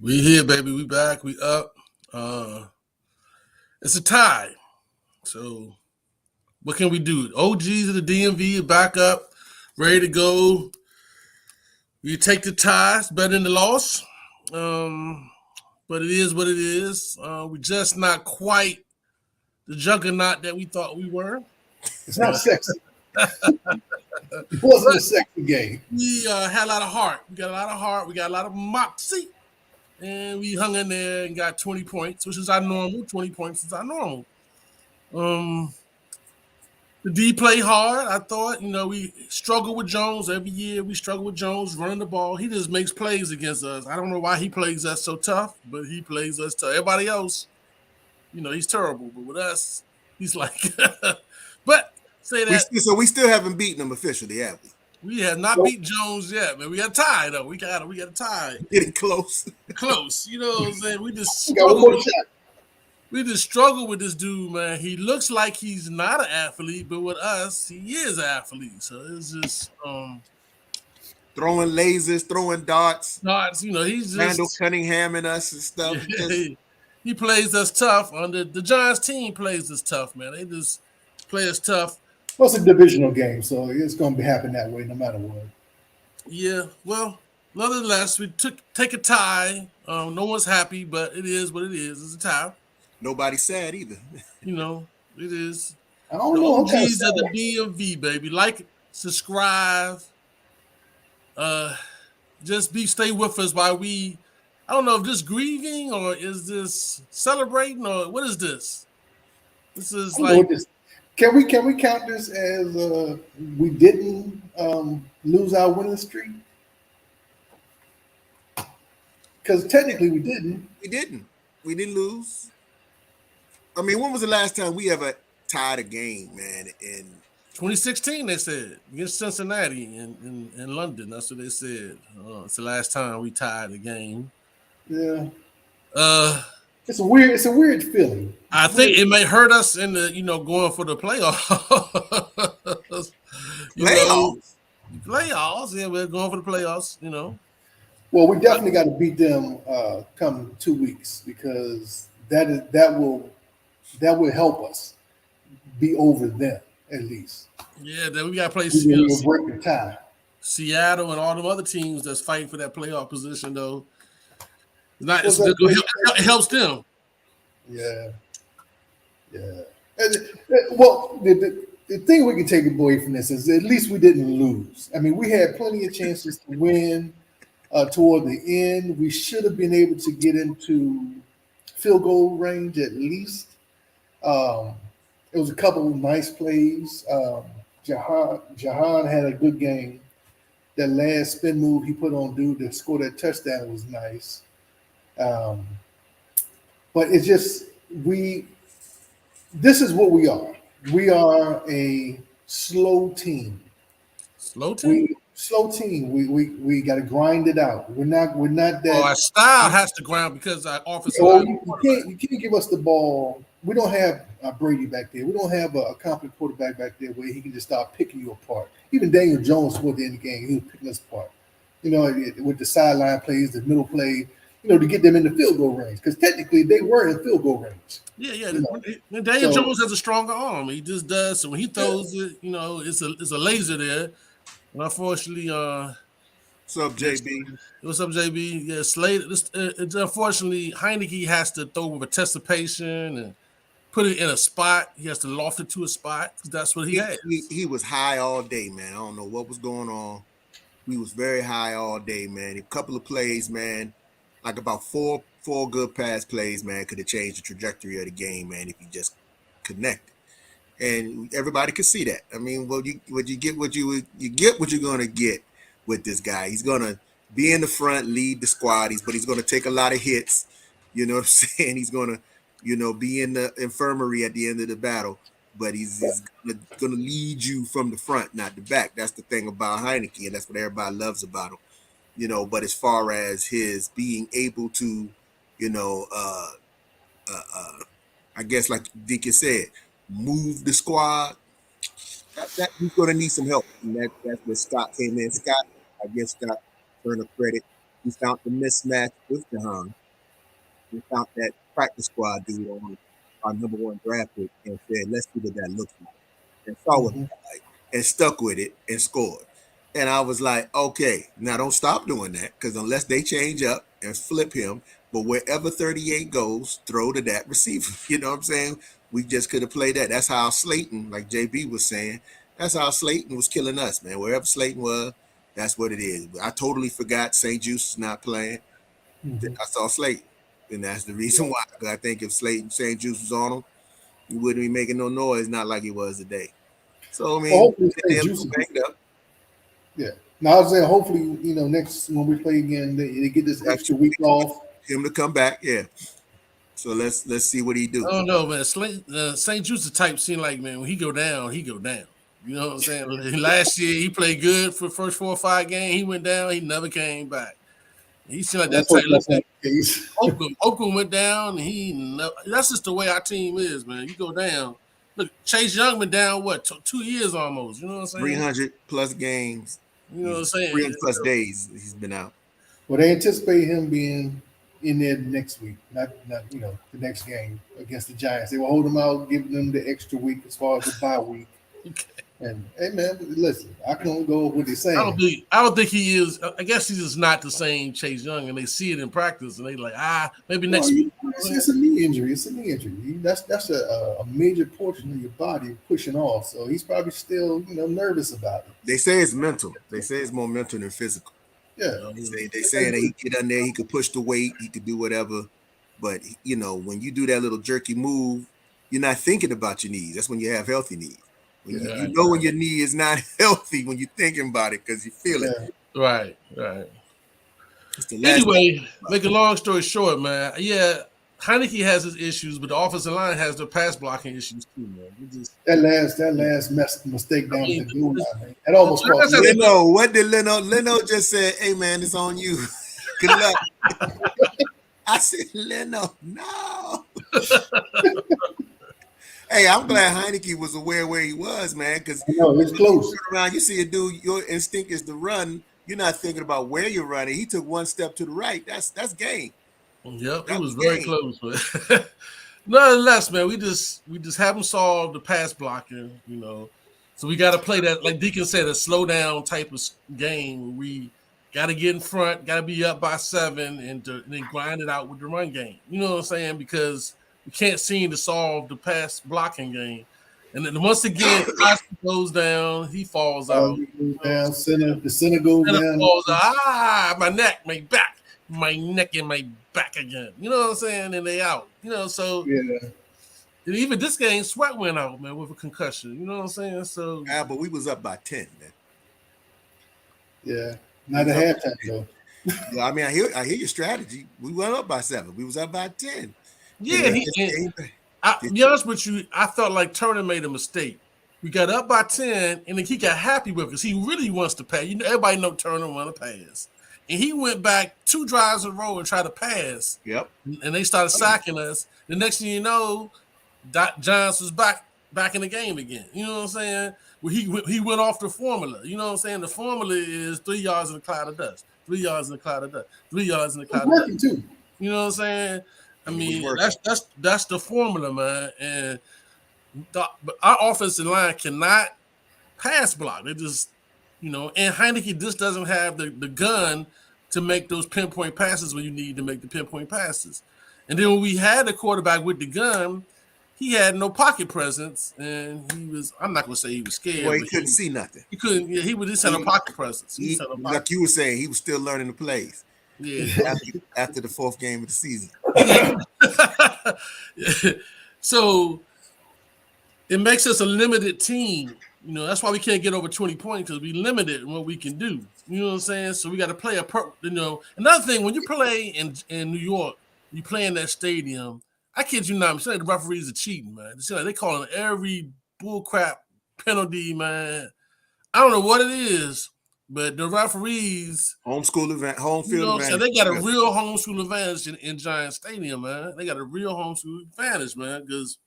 We here, baby. We back. We up. It's a tie. So what can we do? OGs of the DMV are back up, ready to go. You take the tie. It's better than the loss. Um, but it is what it is. We're just not quite the juggernaut that we thought we were. It's not Uh, sexy. It wasn't but a sexy game. we had a lot of heart. We got a lot of heart. We got a lot of moxie. And we hung in there and got 20 points, which is our normal. 20 points is our normal. Um, The D play hard. I thought, we struggle with Jones every year. We struggle with Jones running the ball. He just makes plays against us. I don't know why he plays us so tough, but he plays us tough. Everybody else, he's terrible. But with us, he's like, but say that We still haven't beaten them officially, have we? we have not So beat Jones yet, man. We got tied though. We got a tie. Getting close. Close. You know what I'm saying? We just we got one struggle more with shot. we just struggle with this dude, man. He looks like he's not an athlete, but with us, he is an athlete. So it's just Throwing lasers, throwing darts, not, he's Randall just Cunningham and us and stuff. Just he plays us tough. On the Giants team plays us tough, man. They just play us tough. Well, it's a divisional game, so it's going to be happening that way no matter what. Yeah. Well, nonetheless, we take a tie. No one's happy, but it is what it is. It's a tie. nobody sad either. It is. I The don't know. I'm kind of OGs of the sad. DMV, baby. Like, subscribe. Uh, just stay with us while we. I don't know if this grieving or is this celebrating or what is this? This is I don't know like what this. Can we count this as we didn't lose our winning streak? Because technically we didn't. We didn't. We didn't lose. I mean, when was the last time we ever tied a game, man? In 2016. They said against Cincinnati in London. That's what they said. It's the last time we tied a game. Yeah, Uh, it's a weird. It's a weird feeling. I It's think weird. it may hurt us in the going for the playoffs. you know, playoffs. playoffs. Yeah, we're going for the playoffs. Well, we definitely got to beat them come 2 weeks because that will help us be over them at least. Yeah. Then we got to play We will break the tie. Seattle and all them other teams that's fighting for that playoff position. Though it's not, Was it's, that it helps them. Yeah, yeah. Well, the thing we can take away from this is at least we didn't lose. I mean, we had plenty of chances to win toward the end. We should have been able to get into field goal range at least. Um, it was a couple of nice plays. Jahan had a good game. That last spin move he put on dude to score that touchdown was nice. Um, but it's just we. This is what we are. We are a slow team. Slow team. We got to grind it out. We're not Oh, that. our style has to ground because our offensive Oh, line. you can't give us the ball. We don't have Brady back there. We don't have a competent quarterback back there where he can just start picking you apart. Even Daniel Jones toward the end of the game, he was picking us apart. With the sideline plays, the middle play, to get them in the field goal range. Because technically they were in field goal range. Yeah. You know, Daniel so Jones has a stronger arm. He just does. So when he yeah, throws it, it's a laser there. And unfortunately, What's up, JB? what's up, JB? Yeah, Slade. It's unfortunately Heineke has to throw with anticipation and put it in a spot. He has to loft it to a spot because that's what he He, has. he was high all day, man. I don't know what was going on. He was very high all day, man. A couple of plays, man, like about four good pass plays, man, could have changed the trajectory of the game, man, if you just connected. And everybody could see that. I mean, you get you get what you're gonna get with this guy. He's gonna be in the front, lead the squad. He's gonna take a lot of hits. You know what I'm saying? He's gonna, be in the infirmary at the end of the battle. But he's gonna lead you from the front, not the back. That's the thing about Heineke, and that's what everybody loves about him. But as far as his being able to, you know, I guess like Deacon said, move the squad. That he's going to need some help, and that's where Scott came in. Scott, I give Scott Turner credit. We found the mismatch with Jahan. We found that practice squad dude on our number one draft pick and said, let's see what that looks like. And saw what it Mhm. looked like and stuck with it and scored. And I was like, okay, now don't stop doing that because unless they change up and flip him, but wherever 38 goes, throw to that receiver. You know what I'm saying? We just could have played that. That's how Slayton, like JB was saying, that's how Slayton was killing us, man. Wherever Slayton was, that's what it is. I totally forgot St. Juice is not playing. Mhm. I saw Slayton. And that's the reason why. Because I think if St. Juice was on him, he wouldn't be making no noise, not like he was today. So I Well, mean, hopefully they're St. a Juice. little banged up. Yeah. Now I was saying, hopefully, next when we play again, they get this extra week off. Him to come back, yeah. So let's see what he do. I don't know, man. St. Juice the type seem like, man, when he go down, he go down. You know what I'm saying? Last year he played good for the first 4 or 5 games. He went down, he never came back. He seemed like that Let's hope type. Look that's not at the case. Oakland went down, and that's just the way our team is, man. You go down. Look, Chase Young been down what 2 years almost. You know what I'm saying? 300 plus games. You know what I'm 300 saying? plus days he's been out. Well, they anticipate him being in there next week, not the next game against the Giants. They will hold him out, give them the extra week as far as the bye week. Okay. And hey, man, listen, I can only go with what they're saying. I don't think he is. I guess he's just not the same Chase Young, and they see it in practice, and they like, maybe next week. It's a knee injury. It's a knee injury. That's a major portion of your body pushing off. So he's probably still nervous about it. They say it's mental. They say it's more mental than physical. Yeah. They saying that he get on there, he could push the weight, he could do whatever. But when you do that little jerky move, you're not thinking about your knees. That's when you have healthy knees. When you know when your knee is not healthy when you're thinking about it because you feel it. Right. Anyway, make a long story short, man. Yeah, Heineke has his issues, but the offensive line has their pass blocking issues too, man. That last mistake down at the goal line, that almost cost me. Leno, what did Leno? Leno just said, "Hey man, it's on you. Good luck." I said, Leno, no. Hey, I'm glad Heineke was aware where he was, man, because it's close. You turn around, you see a dude, your instinct is to run. You're not thinking about where you're running. He took one step to the right. That's game. Yep, it was very close, but nonetheless, man, we just haven't solved the pass blocking, So we got to play that, like Deacon said, a slow down type of game where we got to get in front, got to be up by 7, and then grind it out with the run game. You know what I'm saying? Because we can't seem to solve the pass blocking game. And then once again, Oscar goes down, he falls out. The center goes down. Falls out. My neck, my back, my neck and my back again. You know what I'm saying? And they out. So yeah. And even this game, Sweat went out, man, with a concussion. You know what I'm saying? So but we was up by 10, man. Yeah. Not at halftime though. Yeah, I mean, I hear your strategy. We went up by 7. We was up by 10. Yeah, to be honest with you, I felt like Turner made a mistake. We got up by 10, and then he got happy with it because he really wants to pass. Everybody know Turner want to pass. And he went back 2 drives in a row and tried to pass. Yep. And they started sacking us. The next thing you know, Giants was back in the game again. You know what I'm saying? Well, he went off the formula. You know what I'm saying? The formula is 3 yards in a cloud of dust. 3 yards in a cloud of dust. 3 yards in a cloud of dust. Too. You know what I'm saying? I mean, that's the formula, man. And but our offensive line cannot pass block. They just, and Heineke just doesn't have the gun to make those pinpoint passes when you need to make the pinpoint passes. And then when we had the quarterback with the gun, he had no pocket presence, and I'm not going to say he was scared. Well, he couldn't see nothing. He couldn't, he just had no pocket presence. Like you were saying, he was still learning the plays. Yeah. After the 4th game of the season. So it makes us a limited team. That's why we can't get over 20 points because we're limited in what we can do. You know what I'm saying? So we got to play Another thing, when you play in New York, you play in that stadium, I kid you not, I'm saying the referees are cheating, man. They calling every bullcrap penalty, man. I don't know what it is, but the referees home field advantage. They got a real home school advantage in Giant Stadium, man. They got a real home school advantage, man. Because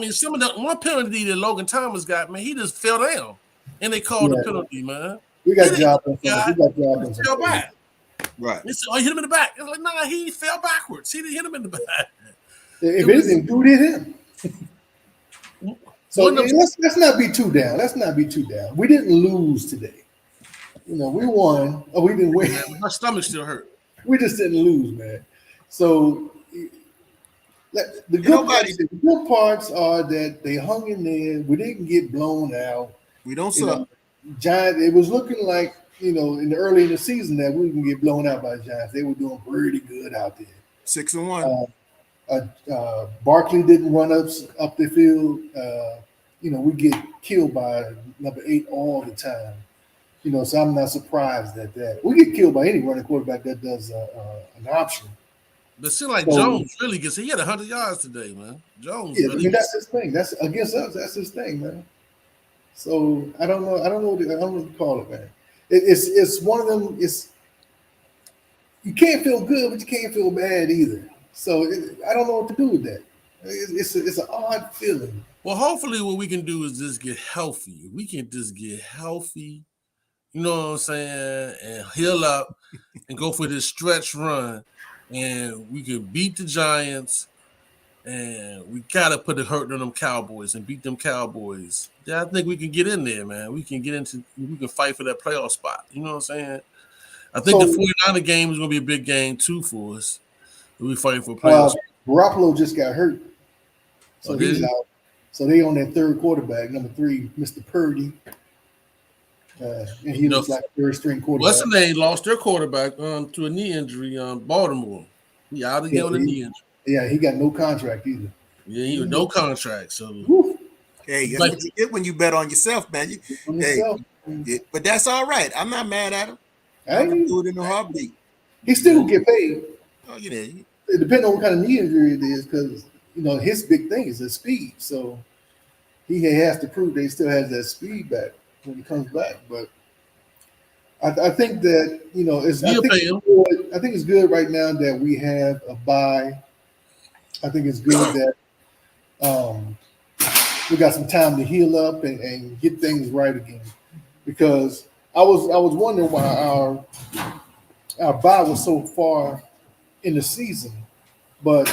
some of the one penalty that Logan Thomas got, man, he just fell down, and they called the penalty, man. We got job. We got job. Fell back. Right. They said, "Oh, he hit him in the back." It's like, nah, he fell backwards. He didn't hit him in the back. If It was- anything, dude hit him. So One of them- let's not be too down. Let's not be too down. We didn't lose today. You know, we won. Or we didn't win. man, my stomach still hurt. We just didn't lose, man. So the good parts are that they hung in there. We didn't get blown out. We don't You suck. know, Giants. It was looking like, you know, in the early in the season that we can get blown out by the Giants. They were doing pretty good out there. 6-1. Barkley didn't run up the field. You know, we get killed by number 8 all the time. You know, so I'm not surprised at that. We get killed by any running quarterback that does an option. But it seemed like So- Jones really gets. He had 100 yards today, man. Jones. Yeah, I really mean that's his thing. That's against us. That's his thing, man. So I don't know. I don't know what to call it, man. It's one of them. It's you can't feel good, but you can't feel bad either. So I don't know what to do with that. It's an odd feeling. Well, hopefully, what we can do is just get healthy. We can just get healthy, you know what I'm saying, and heal up and go for this stretch run. And we can beat the Giants. And we gotta put the hurt on them Cowboys and beat them Cowboys. Yeah, I think we can get in there, man. We can fight for that playoff spot. You know what I'm saying? I think So- the 49er game is gonna be a big game too for us. We fighting for playoffs. Garoppolo just got hurt, so Oh, did he's he? out. So they on their third quarterback, number 3, Mr. Purdy, and he looks like third string quarterback. What's the name? Lost their quarterback to a knee injury. Baltimore. He out again with a knee injury. Yeah, he got no contract either. Yeah, he with no contract. So Woo. Hey, that's Like- what you get when you bet on yourself, man. On Hey, himself. but that's all right. I'm not mad at him. I Hey, can do it in a heartbeat. he still get paid. Oh, you know, It depends on what kind of knee injury it is, because you know his big thing is his speed. So he has to prove that he still has that speed back when he comes back. But I think that you know I think it's good right now that we have a bye. I think it's good that we got some time to heal up and get things right again. Because I was wondering why our bye was so far in the season, but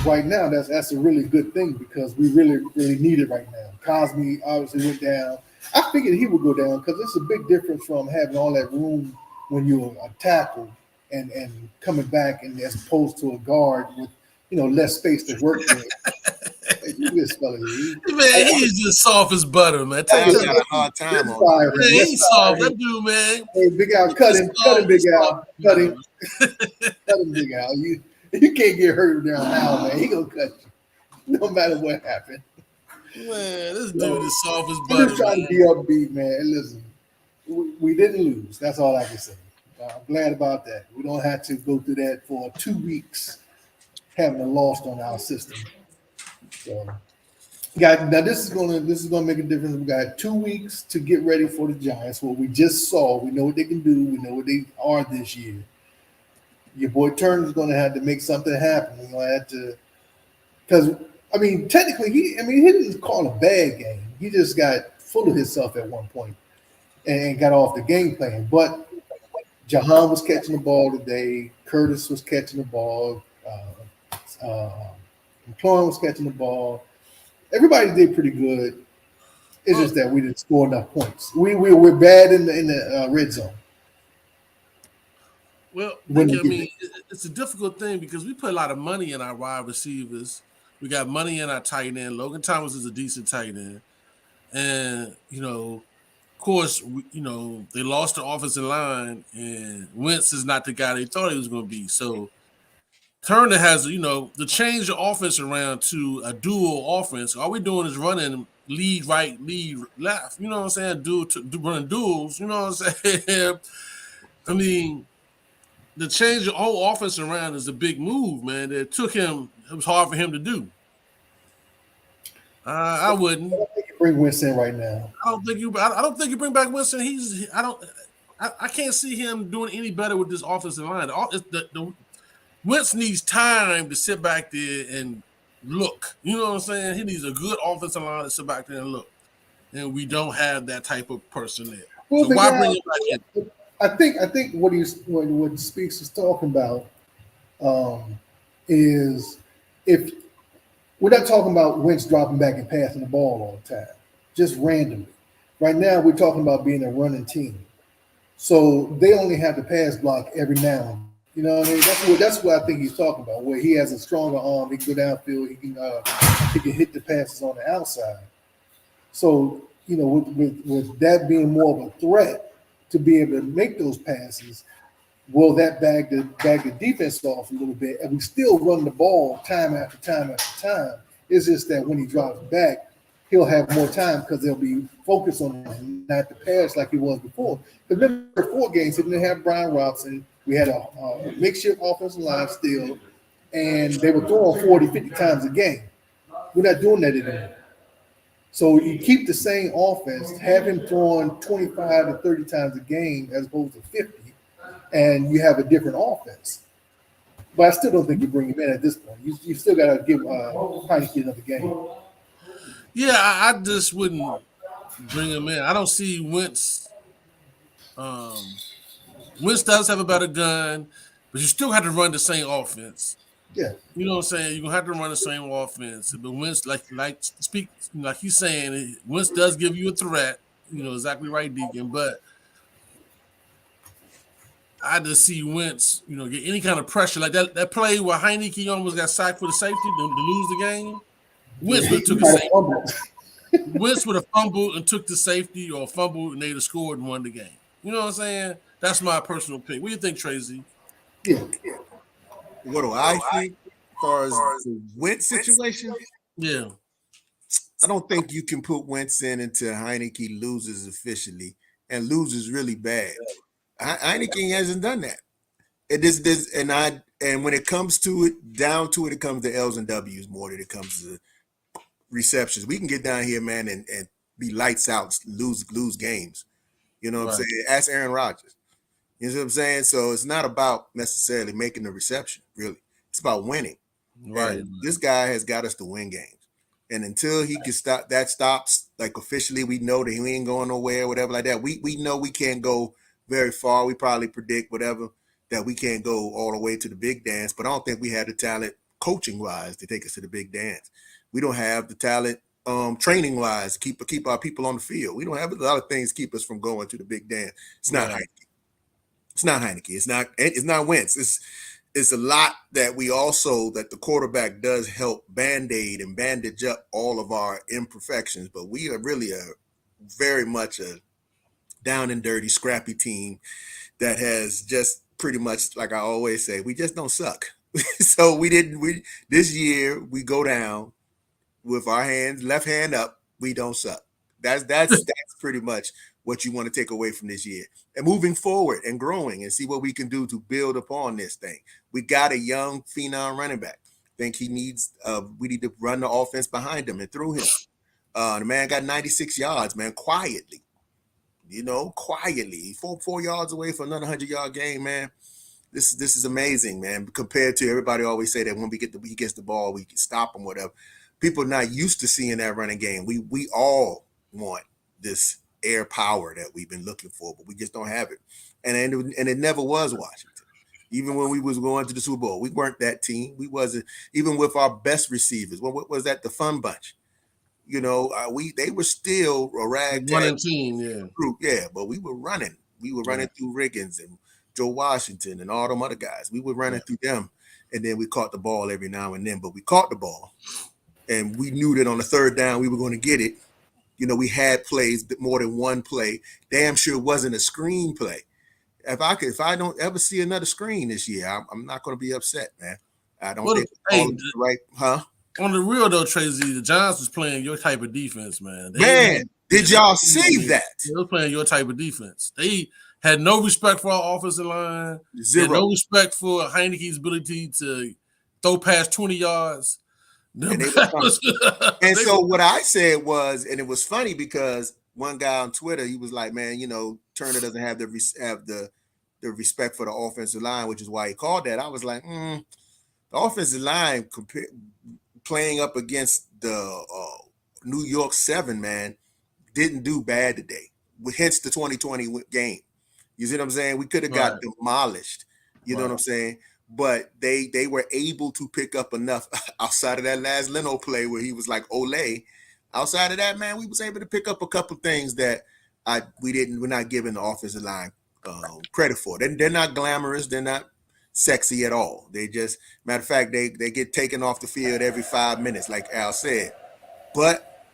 right now that's a really good thing because we really need it right now. Cosme obviously went down. I figured he would go down because it's a big difference from having all that room when you're a tackle and coming back, and as opposed to a guard with less space to work with. Hey, this fella, man, he's just soft as butter, man. I got a hard time on it. Man, he's soft. That dude, man. Hey, Big Al, cut him, Big Al, cut him, Big Al. You can't get hurt down Al, man. He gonna cut you, no matter what happened. Man, this dude is soft as I'm butter. just trying to be upbeat, man. Listen, we didn't lose. That's all I can say. I'm glad about that. We don't have to go through that for 2 weeks having a loss on our system. So, now this is gonna make a difference. We got 2 weeks to get ready for the Giants. What we just saw, we know what they can do. We know what they are this year. Your boy Turner's gonna have to make something happen. He's gonna have to, because technically he didn't call a bad game. He just got full of himself at one point and got off the game plan. But Jahan was catching the ball today. Curtis was catching the ball. McLaurin was catching the ball. Everybody did pretty good. It's just that we didn't score enough points. We're bad in the red zone. Well, When Nick, you get it's a difficult thing because we put a lot of money in our wide receivers. We got money in our tight end. Logan Thomas is a decent tight end. And, of course, they lost the offensive line, and Wentz is not the guy they thought he was going to be. So Turner has, to change the offense around to a dual offense. All we're doing is running lead right, lead left. You know what I'm saying? Running duels. You know what I'm saying? To change the whole offense around is a big move, man. It was hard for him to do. I wouldn't. I don't think you bring Winston right now. I don't think you bring back Winston. I can't see him doing any better with this offensive line. The Wentz needs time to sit back there and look. You know what I'm saying? He needs a good offensive line to sit back there and look. And we don't have that type of person there. Well, So why bring him back in? I think what Speaks is talking about um, is if we're not talking about Wentz dropping back and passing the ball all the time, just randomly. Right now, we're talking about being a running team. So they only have to pass block every now and then. You know what I mean? That's what I think he's talking about. Where he has a stronger arm, he can go downfield, he can hit the passes on the outside. So with that being more of a threat to be able to make those passes, will that bag the defense off a little bit? And we still run the ball time after time after time. It's just that when he drops back, he'll have more time because they'll be focused on him, not the pass like he was before. Because remember, 4 games, he didn't have Brian Robinson. We had a makeshift offensive line still, and they were throwing 40, 50 times a game. We're not doing that anymore. So you keep the same offense, have him throwing 25 to 30 times a game as opposed to 50, and you have a different offense. But I still don't think you bring him in at this point. You still got to give Heineke another game. Yeah, I just wouldn't bring him in. I don't see Wentz. Wentz does have a better gun, but you still have to run the same offense. Yeah. You know what I'm saying? You're gonna have to run the same offense. But Wentz, like he's saying, Wentz does give you a threat. You know, exactly right, Deacon. But I just see Wentz, get any kind of pressure. Like that play where Heineke almost got sacked for the safety to lose the game. Wentz would have took the safety. Wentz would have fumbled and took the safety, or fumbled and they'd have scored and won the game. You know what I'm saying? That's my personal pick. What do you think, Tracy? Yeah. What do I think as far as the Wentz situation? Yeah. I don't think you can put Wentz in until Heineke loses officially and loses really bad. Heineke hasn't done that. And when it comes to it, down to it, it comes to L's and W's more than it comes to receptions. We can get down here, man, and be lights out, lose games. You know what I'm saying? Ask Aaron Rodgers. You know what I'm saying? So it's not about necessarily making the reception, really. It's about winning. Right. And this guy has got us to win games. And until he can stops, like officially, we know that he ain't going nowhere, whatever like that. We know we can't go very far. We probably predict whatever that we can't go all the way to the big dance. But I don't think we have the talent coaching-wise to take us to the big dance. We don't have the talent training-wise to keep our people on the field. We don't have a lot of things keep us from going to the big dance. It's not Heineke. It's not Heineke. It's not Wentz. It's a lot that the quarterback does help band-aid and bandage up all of our imperfections. But we are really very much a down and dirty, scrappy team that has just pretty much, like I always say, we just don't suck. So this year we go down with our left hand up. We don't suck. That's pretty much what you want to take away from this year. And moving forward and growing and see what we can do to build upon this thing. We got a young phenom running back. Think he needs we need to run the offense behind him and through him. The man got 96 yards, man, quietly. Quietly. 4 yards away for another 100-yard game, man. This is amazing, man. Compared to everybody always say that when he gets the ball, we can stop him, whatever. People are not used to seeing that running game. We all want this air power that we've been looking for, but we just don't have it. And it never was Washington. Even when we was going to the Super Bowl, we weren't that team. We wasn't, even with our best receivers. What was that? The Fun Bunch. They were still a ragtag team, group, yeah. But we were running. We were running through Riggins and Joe Washington and all them other guys. We were running through them, and then we caught the ball every now and then. But we caught the ball, and we knew that on the third down we were going to get it. We had plays, more than one play. Damn sure it wasn't a screen play. If I don't ever see another screen this year, I'm not going to be upset, man. I don't think it's right, huh? On the real though, Tracy, the Giants was playing your type of defense, man. Did y'all see that? They were playing your type of defense. They had no respect for our offensive line. Zero. They had no respect for Heineke's ability to throw past 20 yards. And so what I said was, and it was funny because one guy on Twitter, he was like, man, Turner doesn't have the respect for the offensive line, which is why he called that. I was like, the offensive line playing up against the New York 7, man, didn't do bad today. Hence the 2020 game. You see what I'm saying? We could have got demolished. You know what I'm saying? But they were able to pick up enough outside of that last Leno play where he was like Ole. Outside of that, man, we was able to pick up a couple things that we're not giving the offensive line credit for. They're not glamorous. They're not sexy at all. They just, matter of fact, they get taken off the field every 5 minutes, like Al said. But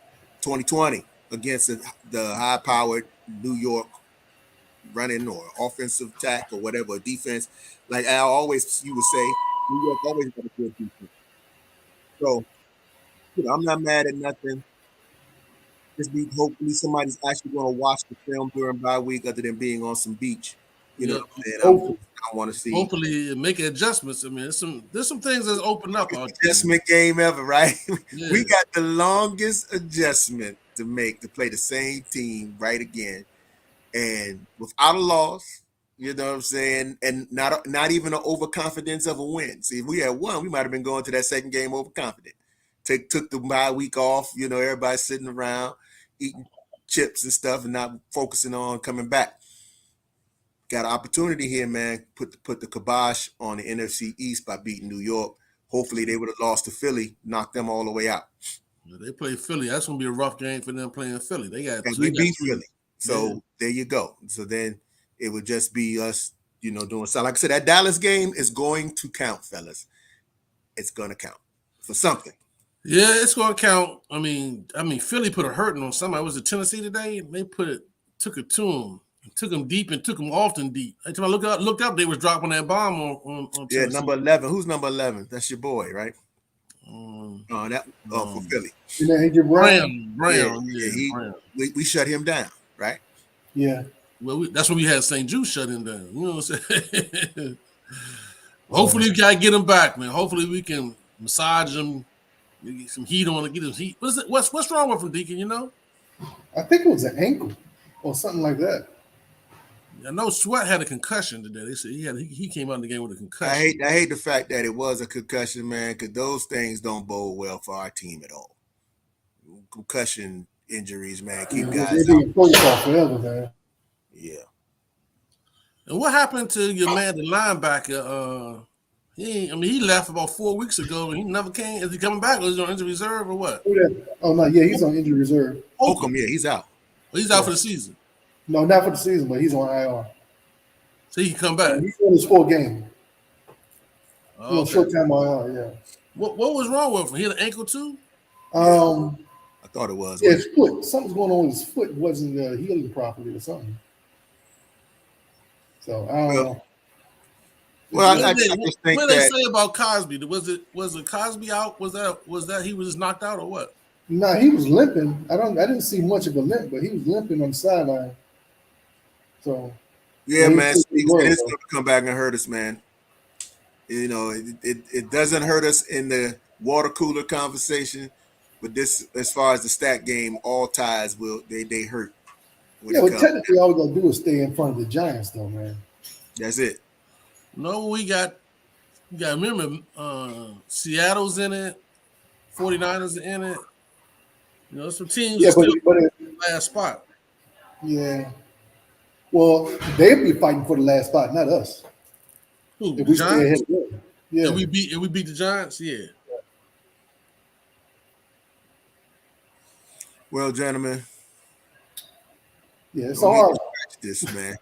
2020 against the high-powered New York running or offensive attack or whatever, defense, like Al always, you would say, New York always got a good defense. So, I'm not mad at nothing. Hopefully somebody's actually going to watch the film during bye week other than being on some beach. You know what I'm saying? I want to see. Hopefully make adjustments. I mean, there's some things that's opened up. Adjustment game ever, right? Yeah. We got the longest adjustment to make to play the same team right again. And without a loss, you know what I'm saying? And not even an overconfidence of a win. See, if we had won, we might have been going to that second game overconfident. Took the bye week off, everybody's sitting around eating chips and stuff and not focusing on coming back. Got an opportunity here, man. Put the kibosh on the NFC East by beating New York. Hopefully they would have lost to Philly, knocked them all the way out. Yeah, they play Philly. That's going to be a rough game for them playing Philly. We beat Philly. So there you go. So then it would just be us, doing so. Like I said, that Dallas game is going to count, fellas. It's going to count for something. Yeah, it's going to count. I mean, Philly put a hurting on somebody. Was it Tennessee today? They took it to them. Took them deep and took them often deep. Every time I looked up, they was dropping that bomb on yeah, number 11. Who's number 11? That's your boy, right? For Philly. Brown. Brown. We shut him down, right? Yeah. Well, that's when we had St. Jude shut him down. You know what I'm saying? Hopefully, we gotta get him back, man. Hopefully, we can massage him, get some heat on it, get him heat. What's wrong with him, Deacon? I think it was an ankle or something like that. I know Sweat had a concussion today. They said he came out in the game with a concussion. I hate the fact that it was a concussion, man, because those things don't bode well for our team at all. Concussion injuries, man, keep guys out forever, man. Yeah. And what happened to your man, the linebacker? He left about 4 weeks ago and he never came. Is he coming back or is he on injury reserve or what? Oh no, yeah, he's on injury reserve. Holcomb, yeah, he's out. Well, he's out for the season. No, not for the season, but he's on IR. So he can come back. He's on his full game. Okay. Short time IR, yeah. What was wrong with him? He had an ankle too? I thought it was. Yeah, his foot. Something's going on with his foot. Wasn't healing properly or something. So I don't know. Well, I just think what did they say about Cosby? Was it Cosby out? Was that he was just knocked out or what? No, he was limping. I didn't see much of a limp, but he was limping on the sideline. So yeah, man, it's going to come back and hurt us, man. It doesn't hurt us in the water cooler conversation, but this, as far as the stat game, all ties they hurt. Yeah, but technically, all we gotta do is stay in front of the Giants, though, man. That's it. No, we got remember Seattle's in it, 49ers are in it. Some teams are still in the last spot. Yeah. Well, they'd be fighting for the last spot, not us. Who? If we stay ahead of them. Yeah. And we beat the Giants, yeah. Well, gentlemen. Yeah, it's all right. This, man.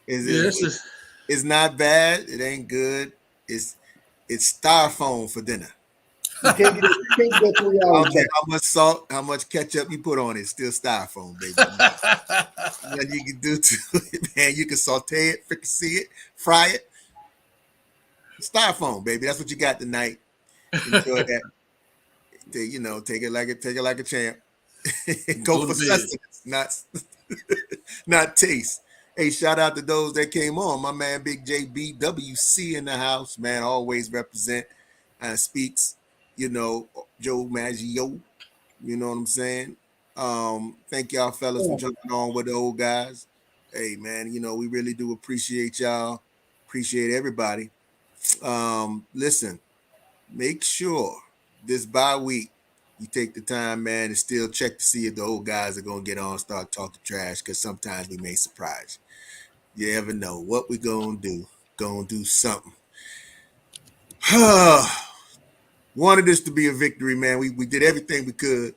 It's not bad. It ain't good. It's styrofoam for dinner. You can't get 3 hours. How much salt, how much ketchup you put on it, still styrofoam, baby. What you can do to it, man. You can saute it, fricassee it, fry it. Styrofoam, baby. That's what you got tonight. Enjoy that. Take it like a champ. Go for sustenance, not taste. Hey, shout out to those that came on. My man, Big JBWC in the house, man, always represent and speaks, Joe Maggio. You know what I'm saying? Thank y'all fellas for jumping on with the old guys. Hey, man, we really do appreciate y'all. Appreciate everybody. Listen, make sure this bye week you take the time, man, and still check to see if the old guys are going to get on, start talking trash, because sometimes we may surprise You ever know what we gonna do? Gonna do something. Wanted this to be a victory, man. We did everything we could,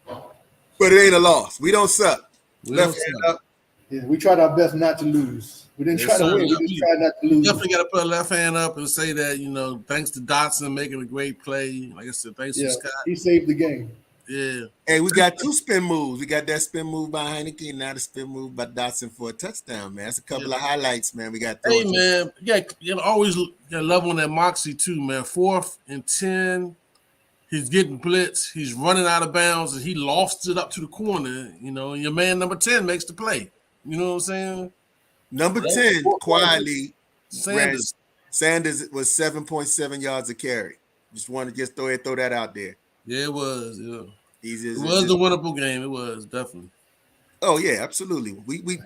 but it ain't a loss. We don't suck. We Left don't hand suck. up. Yeah, we tried our best not to lose. We didn't Yes, try to sir. win. We just tried not to lose. Definitely got to put a left hand up and say that, thanks to Dotson making a great play. Like I said, thanks to Scott. He saved the game. Yeah. Hey, we got 2 spin moves. We got that spin move by Heineke and now the spin move by Dotson for a touchdown, man. That's a couple of highlights, man. We got Hey, man. Yeah, always love on that moxie too, man. 4th and 10. He's getting blitz. He's running out of bounds, and he lost it up to the corner. And your man number 10 makes the play. You know what I'm saying? Number 10 quietly Sanders. Sanders was 7.7 yards a carry. Just wanted to throw that out there. Yeah, it was. Yeah. It was the winnable game. It was definitely. Oh yeah, absolutely. We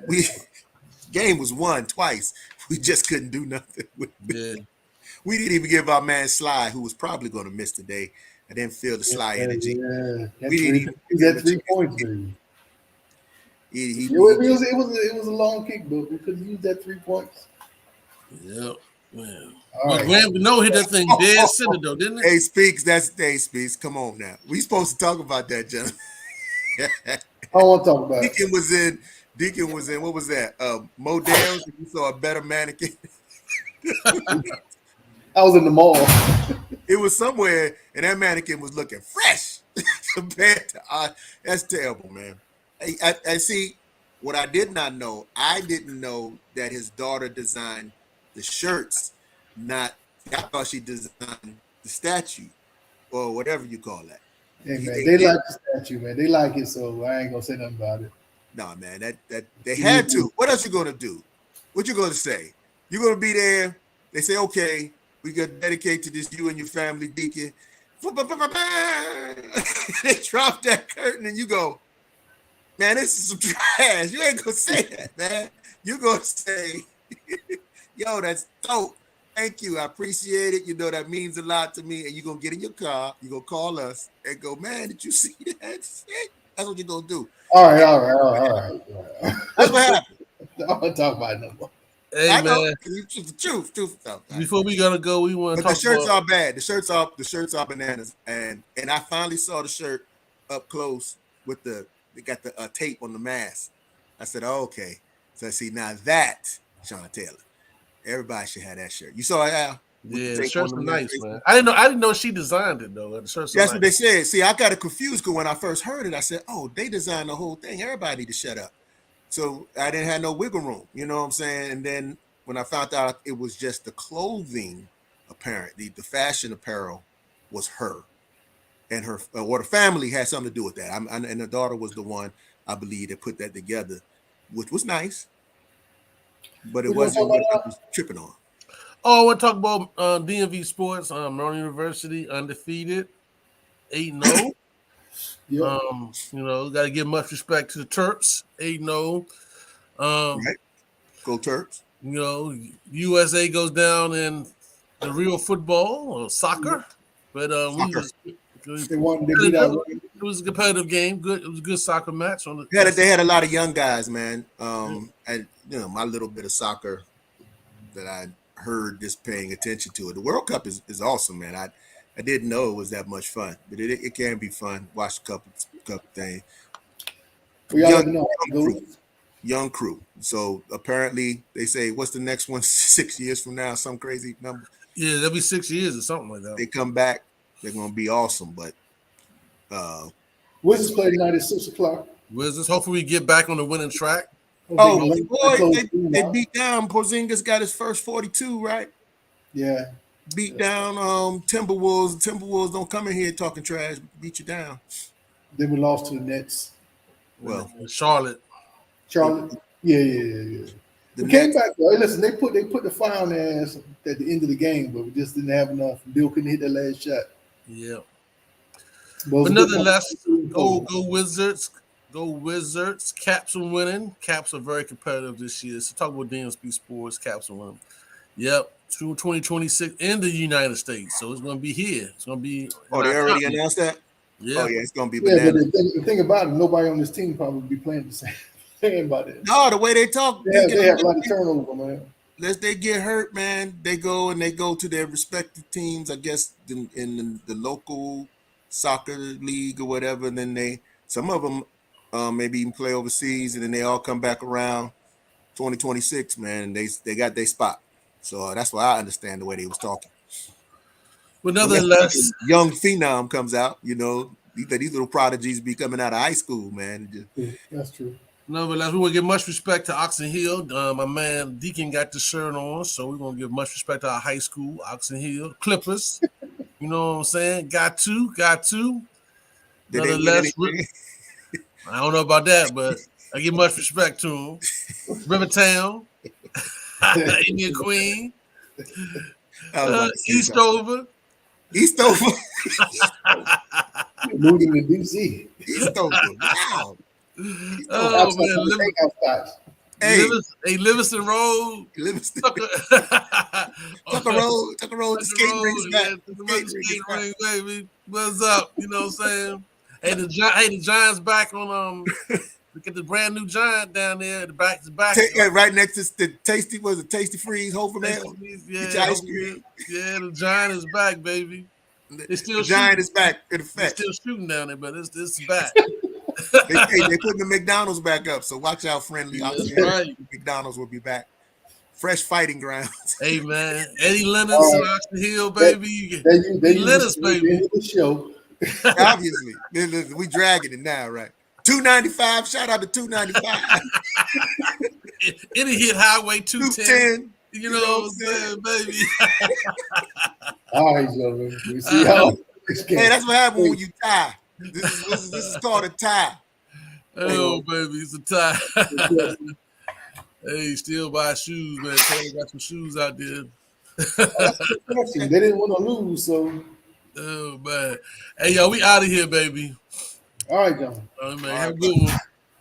game was won twice. We just couldn't do nothing with it. Yeah. We didn't even give our man Sly, who was probably going to miss today. I didn't feel the Sly energy. Yeah, we didn't even get 3 points, baby. It was a long kick, but we could use that 3 points. Yep, man. Right. Graham, hit that thing dead center though, didn't it? Hey, Speaks. Come on now. We supposed to talk about that, gentlemen. I don't want to talk about Deacon it. Deacon was in. What was that? Modell's. You saw a better mannequin. I was in the mall. It was somewhere, and that mannequin was looking fresh compared to that's terrible, man. I see what I did not know. I didn't know that his daughter designed the shirts. I thought she designed the statue or whatever you call that. Hey, man, they like the statue, man. They like it, so I ain't gonna say nothing about it. No, man, that they had to. What else you gonna do? What you gonna say? You're gonna be there. They say, okay, we got to dedicate to this, you and your family, Deacon. They drop that curtain and you go, man, this is some trash. You ain't gonna say that, man. You're gonna say, yo, that's dope. Thank you. I appreciate it. That means a lot to me. And you're gonna get in your car, you're gonna call us and go, man, did you see that? That's what you're gonna do. All right. That's what happened. I don't want to talk about it no more. Hey, I know. man. The truth. Before we gotta go, we want to talk the shirts about... are bad. The shirts are bananas. And I finally saw the shirt up close with they got the tape on the mask. I said, oh, okay. So I see now that Sean Taylor. Everybody should have that shirt. You saw it, Al? Yeah, the shirts are nice, man. I didn't know she designed it though. The shirts That's what they said. See, I got it confused because when I first heard it, I said, oh, they designed the whole thing. Everybody need to shut up. So I didn't have no wiggle room. You know what I'm saying? And then when I found out it was just the clothing, apparently, the fashion apparel was her. And her or the family had something to do with that. And the daughter was the one, I believe, that put that together, which was nice. But it wasn't what I was tripping on. Oh, I want to talk about DMV Sports. Maryland University, undefeated, 8-0. Yep. Got to give much respect to the Terps, 8-0. Right. Go Terps. USA goes down in the real football or soccer, but they won. They beat out. It was a competitive game. Good. It was a good soccer match. They had a lot of young guys, man. And my little bit of soccer that I heard just paying attention to it. The World Cup is awesome, man. I didn't know it was that much fun, but it can be fun. Watch a couple things. Young crew. So apparently they say, what's the next one? 6 years from now, some crazy number. Yeah, that'll be 6 years or something like that. They come back, they're gonna be awesome. But Wizards play tonight at 6:00. Wizards. Hopefully we get back on the winning track. Oh boy, they beat down. Porzingis got his first 42, right? Yeah. Beat down Timberwolves. Timberwolves don't come in here talking trash. Beat you down. Then we lost to the Nets. Well, Charlotte. Yeah. We came back though. Hey, listen, they put the fire on their ass at the end of the game, but we just didn't have enough. Bill couldn't hit that last shot. Yeah. But nonetheless, go Wizards. Go Wizards. Caps are winning. Caps are very competitive this year. So talk about DMV Sports. Caps are winning. Yep. 2026 in the United States. So it's going to be here. It's going to be. Oh, they already announced that? Yeah. Oh, yeah. It's going to be bananas. But the thing about it, nobody on this team probably be playing the same. saying about it. No, the way they talk, They have a lot of turnover, man. unless they get hurt, man, they go to their respective teams, I guess, in the local soccer league or whatever. And then some of them maybe even play overseas, and then they all come back around 2026, man, and they got their spot. So that's why I understand the way they was talking. But nonetheless, young phenom comes out, you know, these little prodigies be coming out of high school, man. That's true. Nonetheless, we want to give much respect to Oxon Hill. My man Deacon got the shirt on, so we're going to give much respect to our high school, Oxon Hill Clippers. You know what I'm saying? Got to. Nonetheless, I don't know about that, but I give much respect to them. Rivertown, Indian Queen, Eastover. Moving to DC. Eastover. Wow. Oh man, Livingston Road. Tucker Road. Skate rings back. Skate ring, baby. What's up? You know what I'm saying? Hey, the Giants back on look at the brand new Giant down there. The back. Right next to the Tasty Freeze, Hofer man. Yeah, the Giant is back, baby. The Giant is back in effect. They're still shooting down there, but it's back. They putting the McDonald's back up, so watch out, friendly. Right. McDonald's will be back. Fresh fighting grounds. Hey man, Eddie Lennox, Oxon Hill, baby. They Lennox, baby. The show. Obviously, we dragging it now, right? $2.95. Shout out to $2.95. Eddie hit Highway 210. You know what I'm saying, baby. All right, gentlemen. We see how. Hey, that's what happens when you tie. This is called a tie. Oh, baby, it's a tie. Hey, still buy shoes, man. Taylor got some shoes out there. They didn't want to lose, so. Oh, man. Hey, yo, we out of here, baby. All right, John. All right, man. Have a good one.